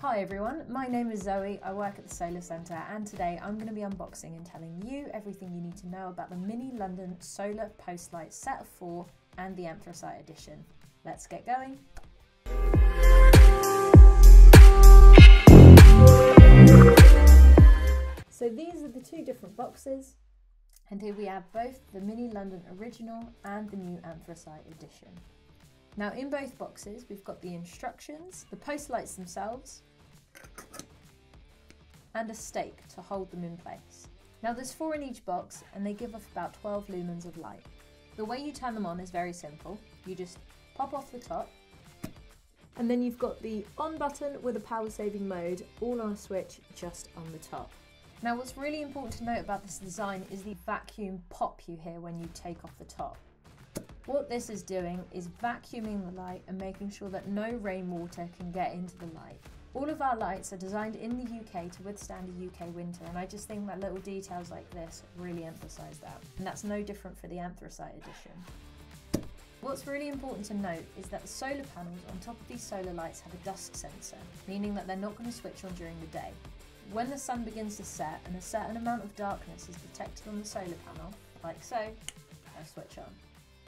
Hi everyone, my name is Zoe, I work at the Solar Centre, and today I'm going to be unboxing and telling you everything you need to know about the Mini London Solar Post Light Set of 4 and the Anthracite edition. Let's get going! So these are the two different boxes, and here we have both the Mini London Original and the new Anthracite edition. Now in both boxes we've got the instructions, the post lights themselves, and a stake to hold them in place. Now there's 4 in each box and they give off about 12 lumens of light. The way you turn them on is very simple. You just pop off the top and then you've got the on button with a power saving mode all on a switch just on the top. Now what's really important to note about this design is the vacuum pop you hear when you take off the top. What this is doing is vacuuming the light and making sure that no rainwater can get into the light. All of our lights are designed in the UK to withstand a UK winter, and I just think that little details like this really emphasise that. And that's no different for the Anthracite edition. What's really important to note is that the solar panels on top of these solar lights have a dusk sensor, meaning that they're not going to switch on during the day. When the sun begins to set and a certain amount of darkness is detected on the solar panel, like so, they'll switch on.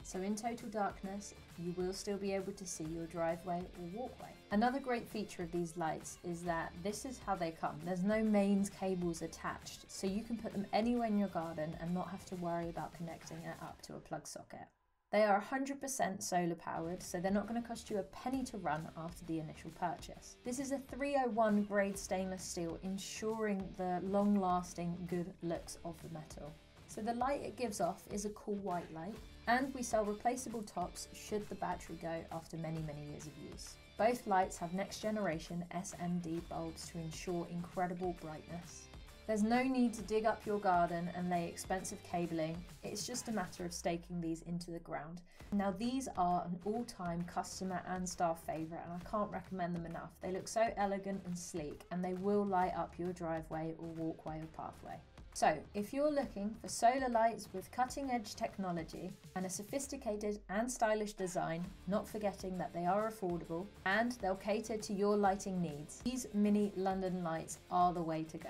So in total darkness, you will still be able to see your driveway or walkway. Another great feature of these lights is that this is how they come. There's no mains cables attached, so you can put them anywhere in your garden and not have to worry about connecting it up to a plug socket. They are 100% solar powered, so they're not going to cost you a penny to run after the initial purchase. This is a 301 grade stainless steel, ensuring the long-lasting good looks of the metal. So the light it gives off is a cool white light, and we sell replaceable tops should the battery go after many years of use. Both lights have next generation SMD bulbs to ensure incredible brightness. There's no need to dig up your garden and lay expensive cabling, it's just a matter of staking these into the ground. Now these are an all-time customer and staff favourite, and I can't recommend them enough. They look so elegant and sleek, and they will light up your driveway or walkway or pathway. So, if you're looking for solar lights with cutting-edge technology and a sophisticated and stylish design, not forgetting that they are affordable and they'll cater to your lighting needs, these Mini London lights are the way to go.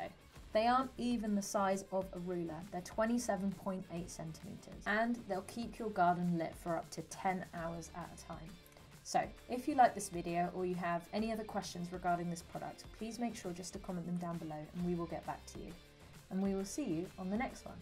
They aren't even the size of a ruler, they're 27.8 centimetres, and they'll keep your garden lit for up to 10 hours at a time. So, if you like this video or you have any other questions regarding this product, please make sure just to comment them down below and we will get back to you. And we will see you on the next one.